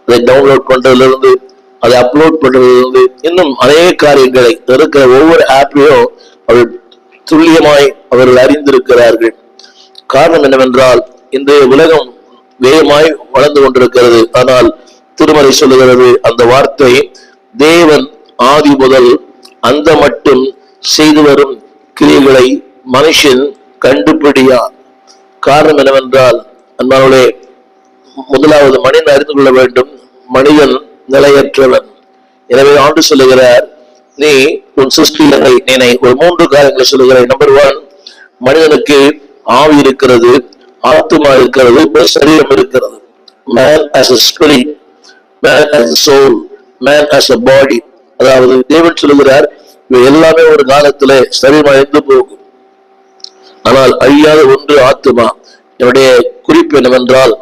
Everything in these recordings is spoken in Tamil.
அதை டவுன்லோட் பண்றதுல இருந்து அதை அப்லோட் பண்றதுல இருந்து இன்னும் அநேக காரியங்களை இருக்கிற ஒவ்வொரு ஆப்பையும் அவர்கள் துல்லியமாய் அவர்கள் அறிந்திருக்கிறார்கள். காரணம் என்னவென்றால் இன்றைய உலகம் வேகமாய் வளர்ந்து கொண்டிருக்கிறது. ஆனால் திருமறை சொல்லுகிறது, அந்த வார்த்தை தேவன் ஆதி முதல் அந்த மட்டும் செய்து வரும் கிரியைகளை மனுஷன் கண்டுபிடியா. காரணம் என்னவென்றால் அன்பானவர்களே, முதலாவது மனிதன் அறிந்து கொள்ள வேண்டும், மனிதன் நிலையற்றவன். எனவே ஆண்டு சொல்லுகிறார், நீ உன் சிருஷ்டிகளை நினை. ஒரு 3 காரியங்களை சொல்லுகிறார். நம்பர் 1, மனிதனுக்கு ஆவி இருக்கிறது, ஆத்மா இருக்கிறது, சரீரம் இருக்கிறது. Man as a spirit, man as a soul, man as a body. அதாவது தேவன் சொல்லுகிறார், இவை எல்லாமே ஒரு காலத்துல சரீரம் அழிந்து போகும், ஆனால் அழியாத ஒன்று ஆத்மா. என்னுடைய குறிப்பு என்னவென்றால்,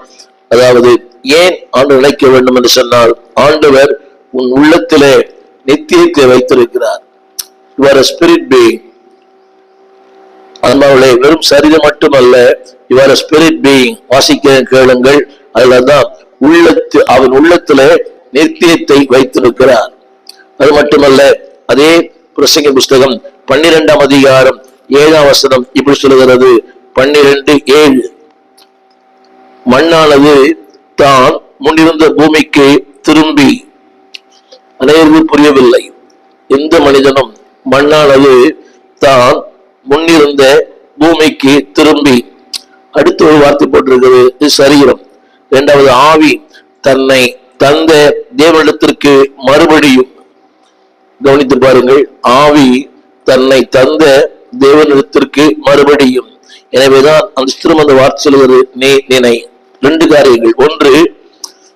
அதாவது ஏன் ஆண்டு நினைக்க வேண்டும் என்று சொன்னால், ஆண்டவர் உன் உள்ளத்திலே நித்தியத்தை வைத்திருக்கிறார். You are a spirit being. அன்பானவர்களே, வெறும் சரீரம் மட்டுமல்ல, you are a spirit being. வாசிக்க கேளுங்கள். அதுலதான் அவன் உள்ளத்திலே நித்தியத்தை வைத்திருக்கிறார். அது மட்டுமல்ல, அதே பிரசங்க புஸ்தகம் 12ஆம் அதிகாரம் 7ஆம் வசனம் இப்படி சொல்லுகிறது. 12:7, மண்ணானது தான் முன்னிருந்த பூமிக்கு திரும்பி. அனைவருக்கு புரியவில்லை. எந்த மனிதனும் மண்ணானது தான் முன்னிருந்த பூமிக்கு திரும்பி. அடுத்த ஒரு வார்த்தை போட்டிருக்கிறது, இது சரீரம். 2வது, ஆவி தன்னை தந்த தேவனிடத்திற்கு மறுபடியும். கவனித்து பாருங்கள், ஆவி தன்னை தந்த தேவனிடத்திற்கு மறுபடியும். எனவேதான் அந்த ஸ்திரம் அந்த வார்த்தை சொல்கிறது, நீ நினை. 2 காரியங்கள், ஒன்று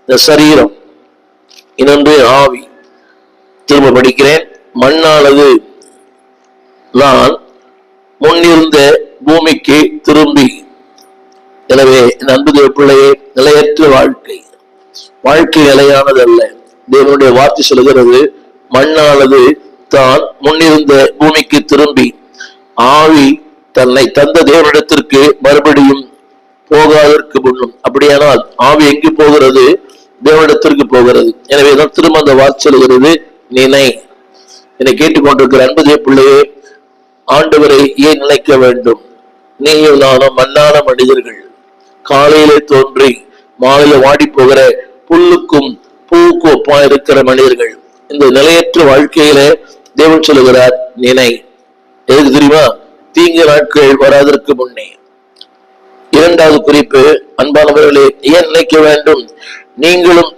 இந்த சரீரம், இன்னொன்று ஆவி. திரும்ப படிக்கிறேன். மண்ணானது நான் முன்னிருந்த பூமிக்கு திரும்பி. எனவே இந்த அன்பு பிள்ளையே, நிலையற்ற வாழ்க்கை நிலையானது அல்ல. தேவனுடைய வார்த்தை சொல்லுகிறது, மண்ணானது தான் முன்னிருந்த பூமிக்கு திரும்பி, ஆவி தன்னை தந்த தேவனிடத்திற்கு மறுபடியும் போகாதற்கு முன்னும். அப்படியானால் ஆவி எங்கு போகிறது? தேவனிடத்திற்கு போகிறது. எனவே தான் திரும்ப அந்த வார்த்தை சொல்லுகிறது, நினை. என்னை கேட்டுக்கொண்டிருக்கிற அன்பு பிள்ளையே, ஆண்டவரை ஏன் நினைக்க வேண்டும்? நீயும் நானும் மண்ணான மனிதர்கள். காலையிலே தோன்றி மாலையில வாடி போகிற புல்லுக்கும் பூவுக்கும் ஒப்பா இருக்கிற மனிதர்கள். இந்த நிலையற்ற வாழ்க்கையில தேவன் சொல்லுகிறார், நினை. எதுக்கு தெரியுமா? தீங்கு நாட்கள் வராதற்கு முன்னே. 2வது குறிப்பு, அன்பானவர்களே, ஏன் நினைக்க வேண்டும்? நீங்களும்